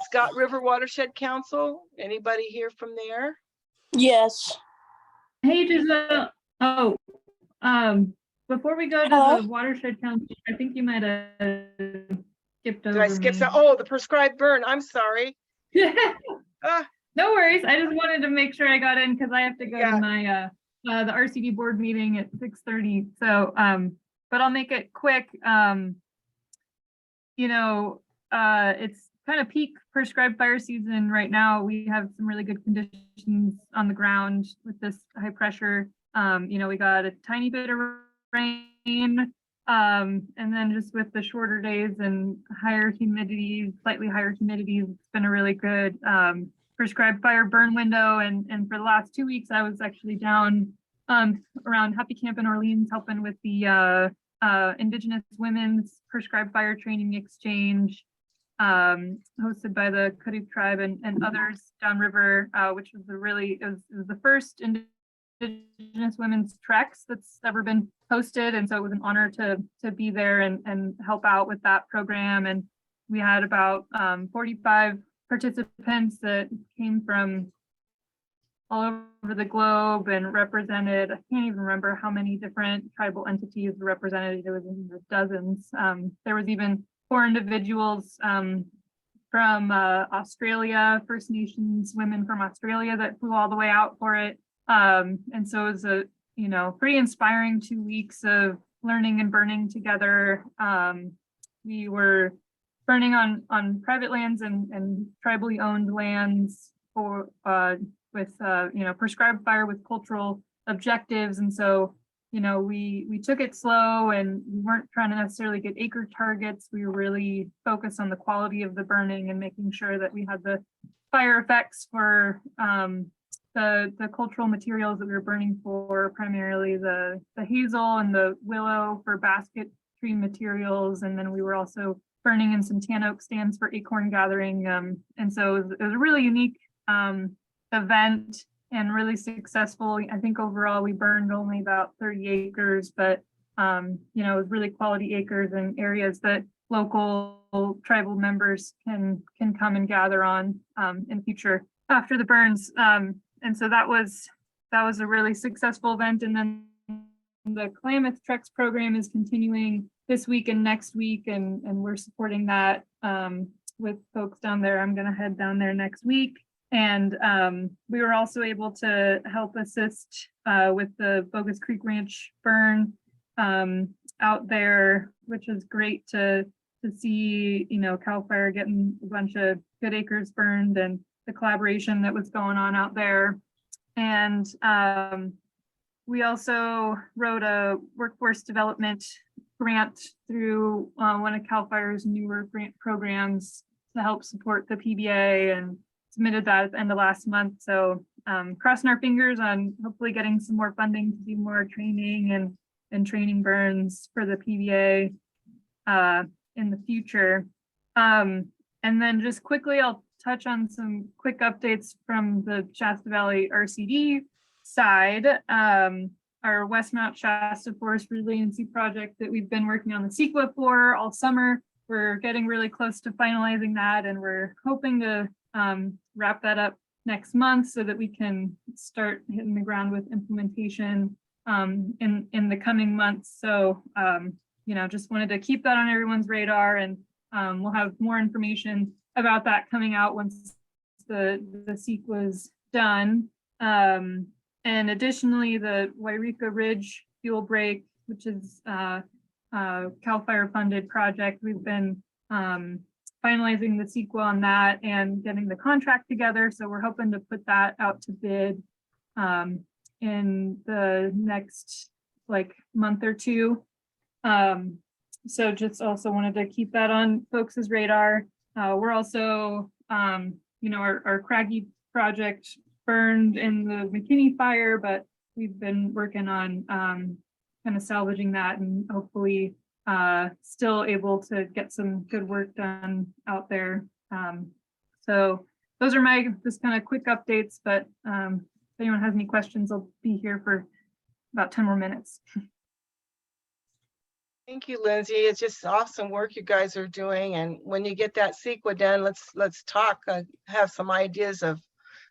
Scott River Watershed Council. Anybody here from there? Yes. Hey, Giselle. Oh, before we go to Hello? the watershed council, I think you might have skipped over Did I skip me. some? Oh, the prescribed burn. I'm sorry. No worries. I just wanted to make sure I got in because I have to go Yeah. to my the RCD board meeting at 6:30. So but I'll make it quick. It's kind of peak prescribed fire season right now. We have some really good conditions on the ground with this high pressure. We got a tiny bit of rain. And then just with the shorter days and higher humidity, slightly higher humidities, it's been a really good prescribed fire burn window. And for the last 2 weeks, I was actually down around Happy Camp in Orleans, helping with the Indigenous Women's Prescribed Fire Training Exchange, hosted by the Kuduk Tribe and others downriver, which was it was the first Indigenous women's treks that's ever been hosted. And so it was an honor to be there and help out with that program. And we had about 45 participants that came from all over the globe and represented, I can't even remember how many different tribal entities were represented. It was in the dozens. There was even 4 individuals from Australia, First Nations women from Australia that flew all the way out for it. And so it was a, pretty inspiring 2 weeks of learning and burning together. We were burning on private lands and tribally owned lands for with prescribed fire with cultural objectives. And so, we took it slow and we weren't trying to necessarily get acre targets. We were really focused on the quality of the burning and making sure that we had the fire effects for the cultural materials that we were burning for, primarily the hazel and the willow for basket tree materials. And then we were also burning in some tan oak stands for acorn gathering. And so it was a really unique event and really successful. I think overall we burned only about 30 acres, but it was really quality acres and areas that local tribal members can come and gather on in future after the burns. And so that was a really successful event. And then the Klamath Treks program is continuing this week and next week, and we're supporting that with folks down there. I'm going to head down there next week. And we were also able to help assist with the Bogus Creek Ranch burn out there, which is great to see, CAL FIRE getting a bunch of good acres burned and the collaboration that was going on out there. And we also wrote a workforce development grant through one of CAL FIRE's newer grant programs to help support the PBA, and submitted that at the end of last month. So crossing our fingers on hopefully getting some more funding to do more training and training burns for the PBA in the future. And then just quickly, I'll touch on some quick updates from the Shasta Valley RCD side. Our West Mount Shasta Forest Resiliency Project that we've been working on the CEQA for all summer. We're getting really close to finalizing that, and we're hoping to wrap that up next month so that we can start hitting the ground with implementation in the coming months. So, you know, just wanted to keep that on everyone's radar, and we'll have more information about that coming out once the CEQA is done. And additionally, the Wairika Ridge fuel break, which is CAL FIRE funded project, we've been finalizing the CEQA on that and getting the contract together. So we're hoping to put that out to bid in the next like month or two. So just also wanted to keep that on folks' radar. We're also, you know, our Craggy project burned in the McKinney fire, but we've been working on kind of salvaging that, and hopefully still able to get some good work done out there. So those are my just kind of quick updates, but if anyone has any questions, I'll be here for about 10 more minutes. Thank you, Lindsay. It's just awesome work you guys are doing. And when you get that CEQA done, let's talk, have some ideas of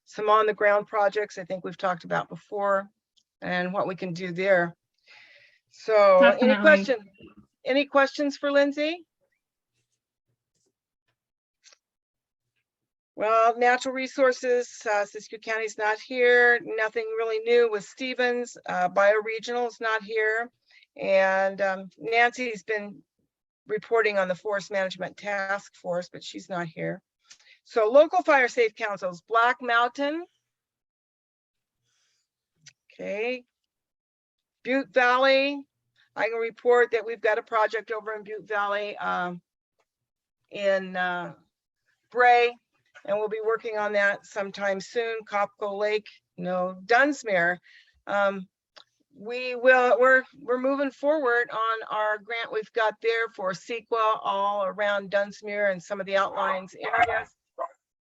some on the ground projects I think we've talked about before and what we can do there. So Definitely. any questions for Lindsay? Well, natural resources, Siskiyou County's not here. Nothing really new with Stevens. Bioregional is not here. And Nancy's been reporting on the Forest Management Task Force, but she's not here. So local fire safe councils, Black Mountain. Okay. Butte Valley. I can report that we've got a project over in Butte Valley in Bray, and we'll be working on that sometime soon. Copco Lake, no, Dunsmuir. We're moving forward on our grant we've got there for CEQA all around Dunsmuir and some of the outlines areas,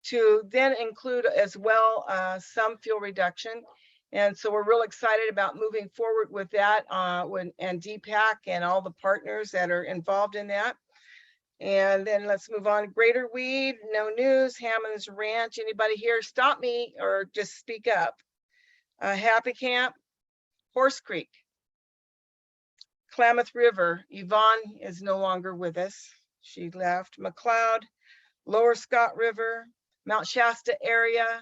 to then include as well some fuel reduction. And so we're real excited about moving forward with that and DPAC and all the partners that are involved in that. And then let's move on. Greater Weed, no news. Hammond's Ranch, anybody here? Stop me or just speak up. Happy Camp, Horse Creek, Klamath River. Yvonne is no longer with us. She left. McLeod, Lower Scott River, Mount Shasta area.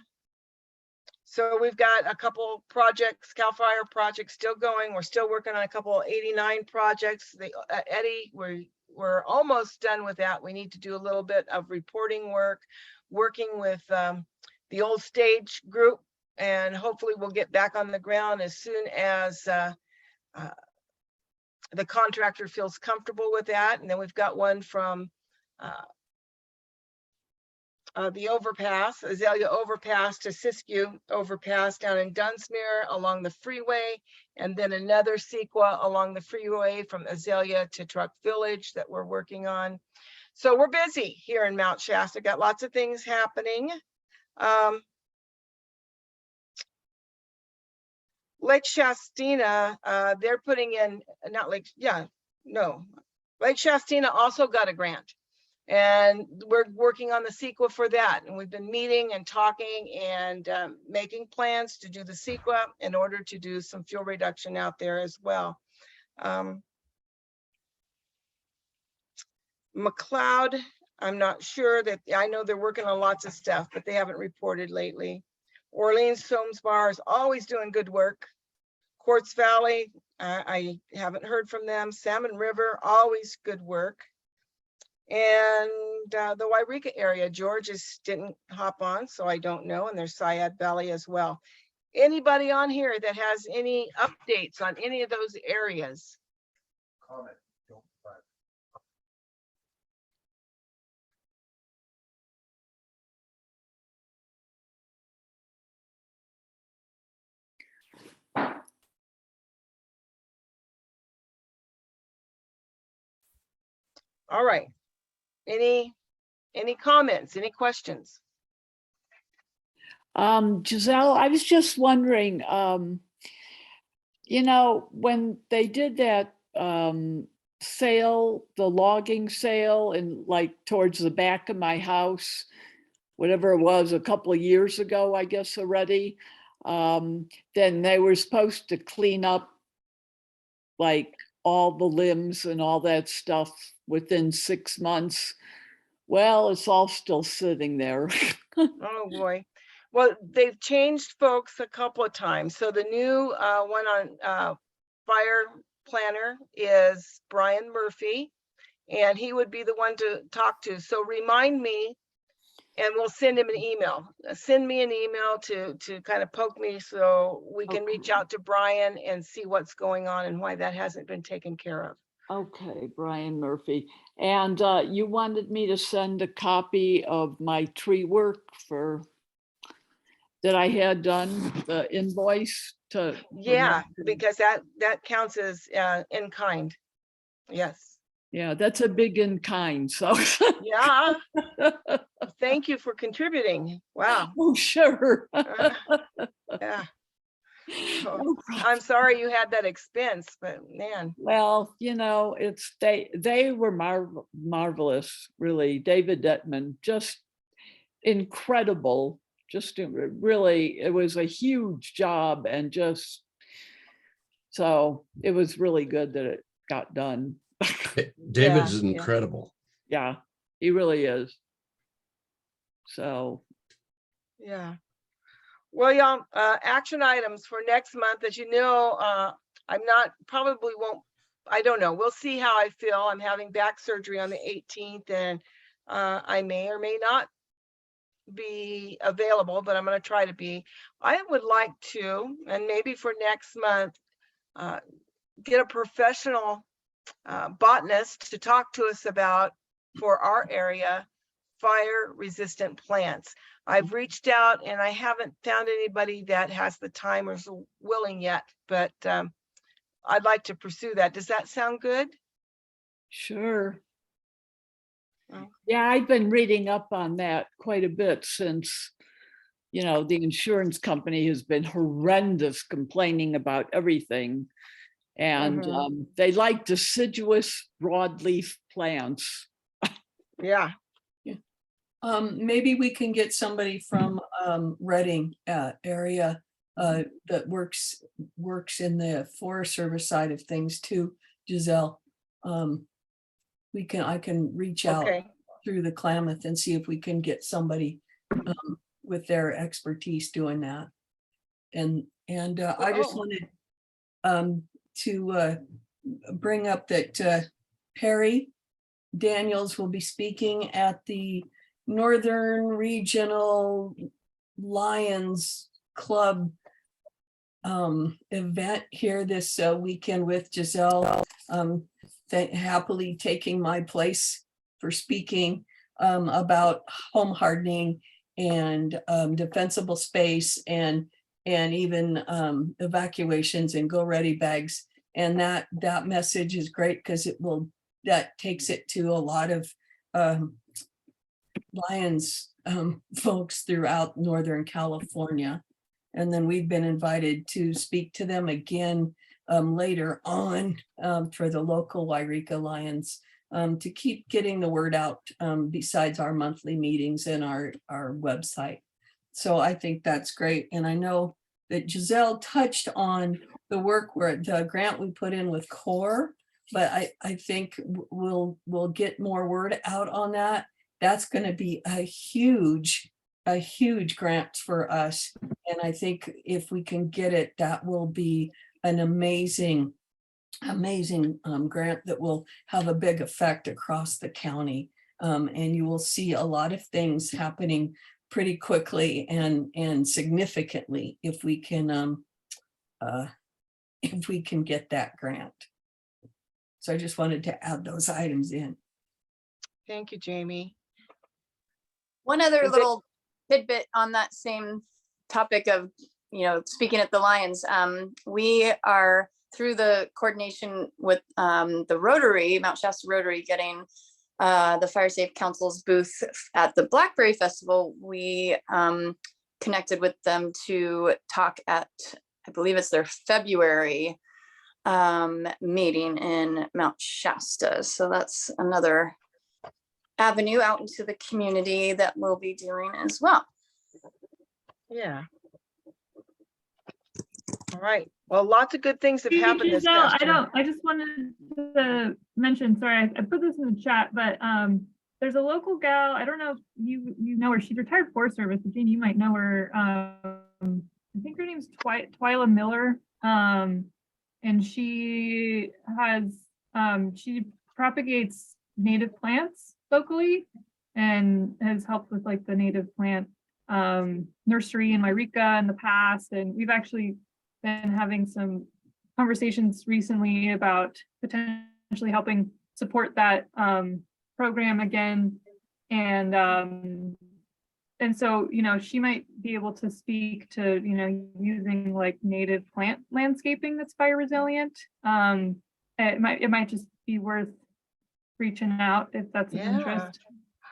So we've got a couple projects, CAL FIRE projects still going. We're still working on a couple 89 projects. Eddie, we're almost done with that. We need to do a little bit of reporting work, working with the old stage group, and hopefully we'll get back on the ground as soon as the contractor feels comfortable with that. And then we've got one from the overpass, Azalea overpass to Siskiyou overpass down in Dunsmuir along the freeway, and then another CEQA along the freeway from Azalea to Truck Village that we're working on. So we're busy here in Mount Shasta, got lots of things happening. Lake Shastina, they're putting in, Lake Shastina also got a grant. And we're working on the CEQA for that. And we've been meeting and talking and making plans to do the CEQA in order to do some fuel reduction out there as well. McLeod, I'm not sure that, I know they're working on lots of stuff, but they haven't reported lately. Orleans Soames Bar is always doing good work. Quartz Valley, I haven't heard from them. Salmon River, always good work. And the Wairika area, George didn't hop on, so I don't know. And there's Syad Valley as well. Anybody on here that has any updates on any of those areas? Comment. All right. Any comments, any questions? Giselle, I was just wondering, when they did that sale, the logging sale, and like towards the back of my house, whatever it was, a couple of years ago, I guess already, then they were supposed to clean up like all the limbs and all that stuff within 6 months. Well, it's all still sitting there. Oh, boy. Well, they've changed folks a couple of times. So the new one on fire planner is Brian Murphy, and he would be the one to talk to. So remind me, and we'll send him an email. Send me an email to kind of poke me so we can reach out to Brian and see what's going on and why that hasn't been taken care of. Okay, Brian Murphy. And you wanted me to send a copy of my tree work that I had done, the invoice to. Yeah, because that counts as in kind. Yes. Yeah, that's a big in kind, so. Yeah. Thank you for contributing. Wow. Oh, sure. Yeah. So, I'm sorry you had that expense, but man. Well, it's they were marvelous, really. David Detman, just incredible. Just really, it was a huge job, and so it was really good that it got done. David's incredible. Yeah, he really is. So. Yeah. Well, y'all, action items for next month, as you know, I don't know. We'll see how I feel. I'm having back surgery on the 18th, and I may or may not be available, but I'm going to try to be. I would like to, and maybe for next month, get a professional botanist to talk to us about, for our area, fire resistant plants. I've reached out and I haven't found anybody that has the time or is willing yet, but I'd like to pursue that. Does that sound good? Sure. Yeah, I've been reading up on that quite a bit since, the insurance company has been horrendous, complaining about everything. And they like deciduous broadleaf plants. Yeah. Maybe we can get somebody from Reading area that works in the Forest Service side of things too, Giselle. I can reach out through the Klamath and see if we can get somebody with their expertise doing that. And I just wanted to bring up that Perry Daniels will be speaking at the Northern Regional Lions Club event here this weekend with Giselle, happily taking my place for speaking about home hardening and defensible space and even evacuations and go ready bags. And that message is great because that takes it to a lot of Lions folks throughout Northern California. And then we've been invited to speak to them again later on for the local Wairika Lions to keep getting the word out besides our monthly meetings and our website. So I think that's great. And I know that Giselle touched on the work where the grant we put in with CORE, but I think we'll get more word out on that. That's going to be a huge grant for us. And I think if we can get it, that will be an amazing grant that will have a big effect across the county. And you will see a lot of things happening pretty quickly and significantly if we can get that grant. So I just wanted to add those items in. Thank you, Jamie. One other Is it- little tidbit on that same topic of, speaking at the Lions, we are through the coordination with the Rotary, Mount Shasta Rotary, getting the Fire Safe Council's booth at the Blackberry Festival. We connected with them to talk at, I believe it's their February meeting in Mount Shasta. So that's another avenue out into the community that we'll be doing as well. Yeah. All right. Well, lots of good things have Maybe, happened this Giselle, past year. I just wanted to mention, sorry, I put this in the chat, but there's a local gal, I don't know if you know her, she's retired Forest Service, but Jane, you might know her. I think her name's Twyla Miller. And she has, she propagates native plants locally and has helped with like the native plant nursery in Wairika in the past. And we've actually been having some conversations recently about potentially helping support that program again. And so, she might be able to speak to, using like native plant landscaping that's fire resilient. It might just be worth reaching out if that's of interest.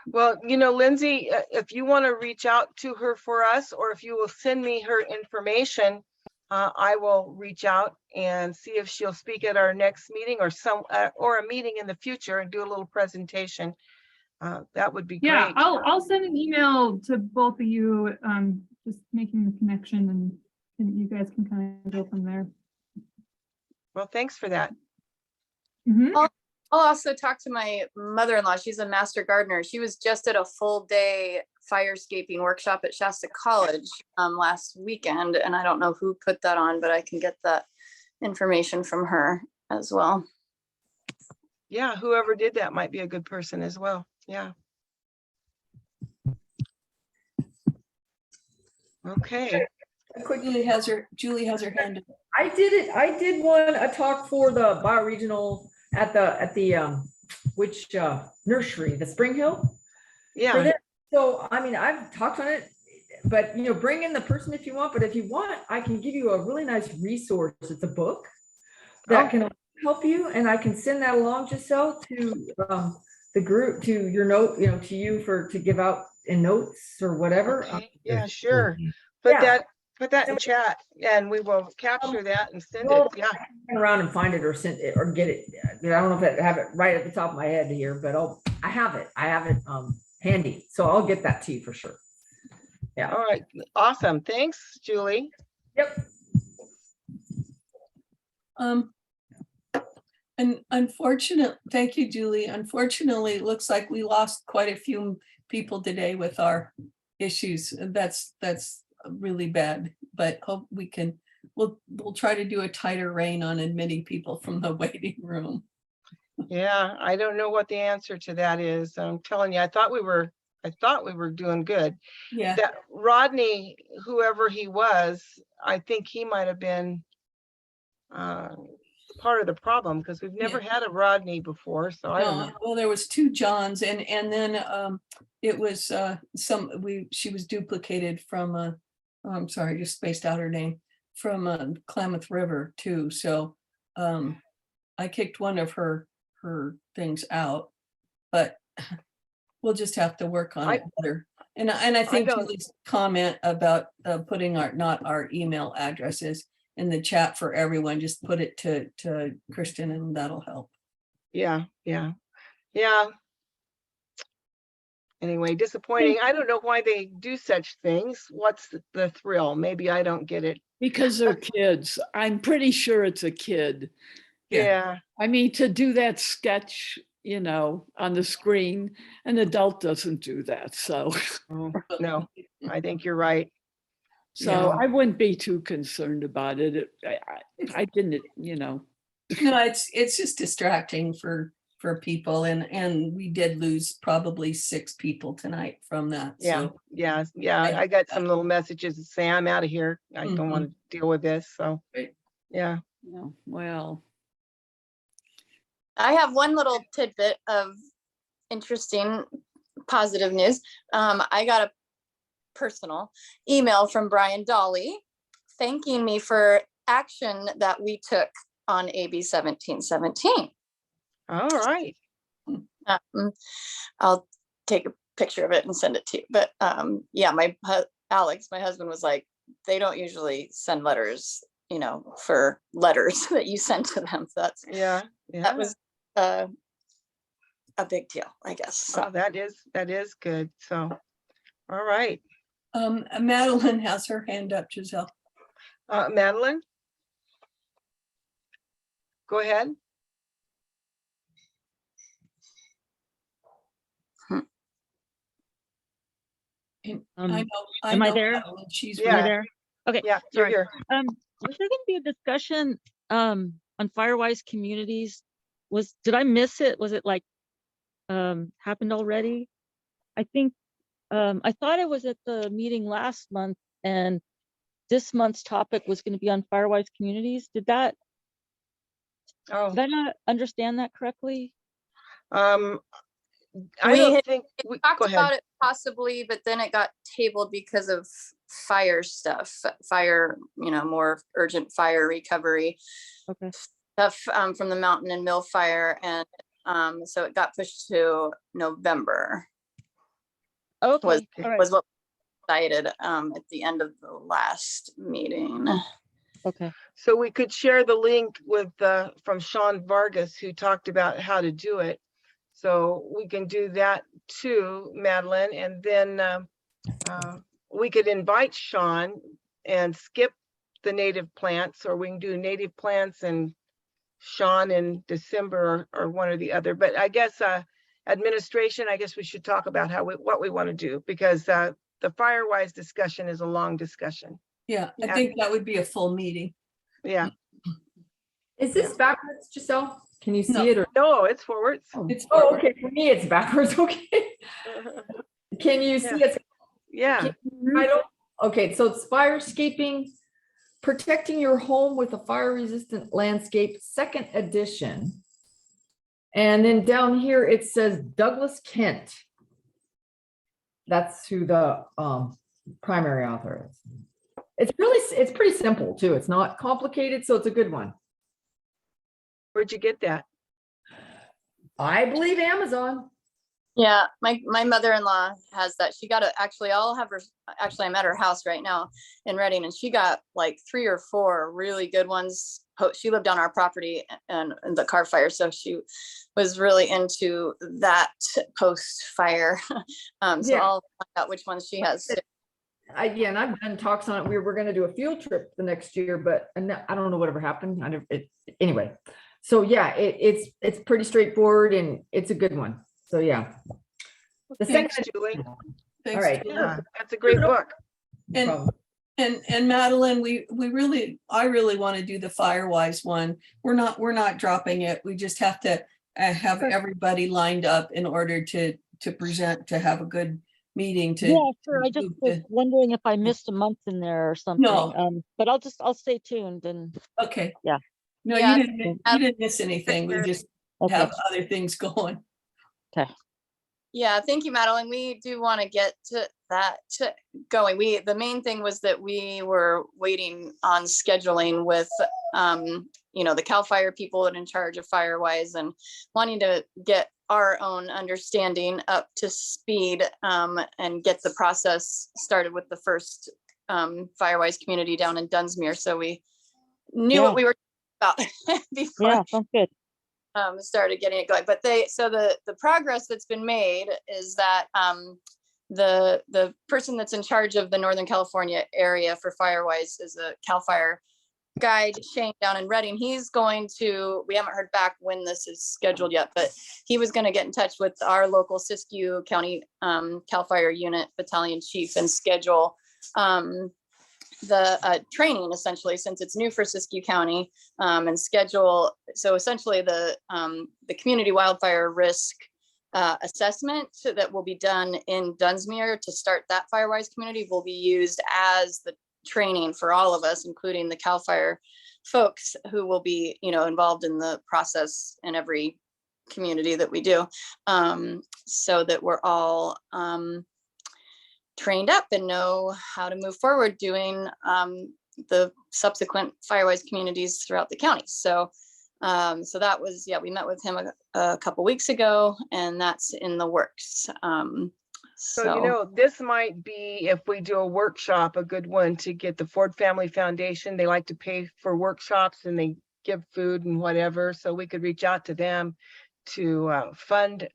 Well, Lindsay, if you want to reach out to her for us, or if you will send me her information, I will reach out and see if she'll speak at our next meeting or a meeting in the future and do a little presentation. That would be Yeah, great. I'll send an email to both of you, just making the connection, and you guys can kind of go from there. Well, thanks for that. I'll also talk to my mother-in-law. She's a master gardener. She was just at a full day firescaping workshop at Shasta College last weekend. And I don't know who put that on, but I can get that information from her as well. Yeah, whoever did that might be a good person as well. Yeah. Okay. Julie has her hand up. I did it. I did a talk for the bioregional at the nursery, the Spring Hill. Yeah. So, I mean, I've talked on it, but bring in the person if you want, but if you want, I can give you a really nice resource. It's a book that can help you. And I can send that along, Giselle, to the group, to your note, to you to give out in notes or whatever. Okay. Yeah, sure. Put that in chat and we will capture that and send it. Yeah. Turn around and find it or send it or get it. I don't know if I have it right at the top of my head here, but I have it handy. So I'll get that to you for sure. Yeah. All right. Awesome. Thanks, Julie. Yep. And thank you, Julie. Unfortunately, it looks like we lost quite a few people today with our issues. That's really bad, but hope we'll try to do a tighter rein on admitting people from the waiting room. Yeah, I don't know what the answer to that is. I'm telling you, I thought we were doing good. Yeah. That Rodney, whoever he was, I think he might have been part of the problem because we've never had a Rodney before. So I don't know. Well, there was 2 Johns, and then it was she was duplicated from I'm sorry, just spaced out her name, from Klamath River too. So I kicked one of her things out, but we'll just have to work on it better. And I think Julie's comment about putting not our email addresses in the chat for everyone, just put it to Kristen and that'll help. Yeah. Anyway, disappointing. I don't know why they do such things. What's the thrill? Maybe I don't get it. Because they're kids. I'm pretty sure it's a kid. Yeah. I mean, to do that sketch, on the screen, an adult doesn't do that. So no, I think you're right. So I wouldn't be too concerned about it. I didn't, No, it's just distracting for for people, and we did lose probably 6 people tonight from that. Yeah, So yeah. I got some little messages that say I'm out of here. I don't want to deal with this. So, Right. yeah. No, well, I have one little tidbit of interesting positive news. I got a personal email from Brian Dolly thanking me for action that we took on AB 1717. All right. I'll take a picture of it and send it to you. But yeah, Alex, my husband, was like, they don't usually send letters, you know, for letters that you send to them. So that's that was a big deal, I guess. So that is good. So, all right. Madeline has her hand up, Giselle. Madeline, go ahead. I know. Am I there? She's Am I there? Okay. Yeah, sorry. you're here. Was there going to be a discussion on Firewise communities? Did I miss it? Was it like happened already? I think I thought I was at the meeting last month, and this month's topic was going to be on Firewise communities. Did I not understand that correctly? I don't think we talked about it possibly, but then it got tabled because of fire stuff, more urgent fire recovery stuff from the Mountain and Mill fire. And so it got pushed to November. Okay. Was what we decided at the end of the last meeting. Okay. So we could share the link with from Sean Vargas, who talked about how to do it. So we can do that too, Madeline, and then we could invite Sean and skip the native plants, or we can do native plants and Sean in December, or one or the other. But I guess administration, I guess we should talk about what we want to do, because the Firewise discussion is a long discussion. Yeah, I think that would be a full meeting. Yeah. Is this backwards, Giselle? Can you see it? Or no, it's forwards. It's forward. Okay. For me, it's backwards. Okay. Can you see it? Yeah. Okay, so it's firescaping, protecting your home with a fire-resistant landscape, 2nd edition. And then down here it says Douglas Kent. That's who the primary author is. It's pretty simple too. It's not complicated, so it's a good one. Where'd you get that? I believe Amazon. Yeah, my mother-in-law has that. She got I'm at her house right now in Reading, and she got like 3 or 4 really good ones. She lived on our property and the car fire, so she was really into that post-fire. So I'll find out which ones she has. Yeah, and I've done talks on it. We were going to do a field trip the next year, but I don't know whatever happened. Anyway. So yeah, it's pretty straightforward, and it's a good one. So yeah. Thanks, Julie. Thanks, all right. Julie. Yeah, that's a great book. And Madeline, I really want to do the Firewise one. We're not dropping it. We just have to have everybody lined up in order to present, to have a good meeting. Yeah, sure. I just was wondering if I missed a month in there or something. No. But I'll stay tuned and. Okay. Yeah. No, Yeah, you didn't miss anything. We just have other things going. Okay. Yeah, thank you, Madeline. We do want to get to that going. The main thing was that we were waiting on scheduling with the CAL FIRE people that are in charge of Firewise, and wanting to get our own understanding up to speed and get the process started with the first Firewise community down in Dunsmuir, so we knew what we were about before. Yeah, sounds good. Started getting it going. But the progress that's been made is that the person that's in charge of the Northern California area for Firewise is a CAL FIRE guide, Shane, down in Reading. We haven't heard back when this is scheduled yet, but he was going to get in touch with our local Siskiyou County CAL FIRE unit battalion chief and schedule the training essentially, since it's new for Siskiyou County, and schedule. So essentially the community wildfire risk assessment that will be done in Dunsmuir to start that Firewise community will be used as the training for all of us, including the CAL FIRE folks who will be, involved in the process in every community that we do, so that we're all trained up and know how to move forward doing the subsequent Firewise communities throughout the county. So that was, we met with him a couple weeks ago, and that's in the works. So, this might be, if we do a workshop, a good one to get the Ford Family Foundation. They like to pay for workshops and they give food and whatever. So we could reach out to them to fund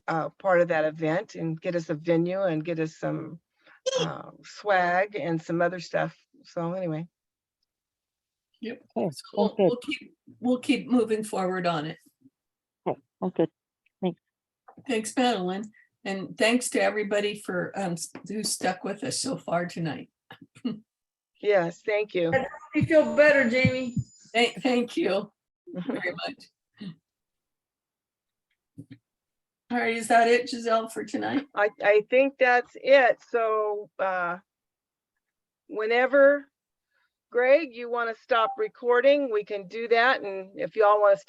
part of that event and get us a venue and get us some swag and some other stuff. So anyway. Yep. Okay, So we'll keep moving forward on it. Okay. Thanks. Thanks, Madeline. And thanks to everybody for who stuck with us so far tonight. Yes, thank you. You feel better, Jamie. Thank you very much. All right, is that it, Giselle, for tonight? I think that's it. So whenever, Greg, you want to stop recording, we can do that. And if you all want to stay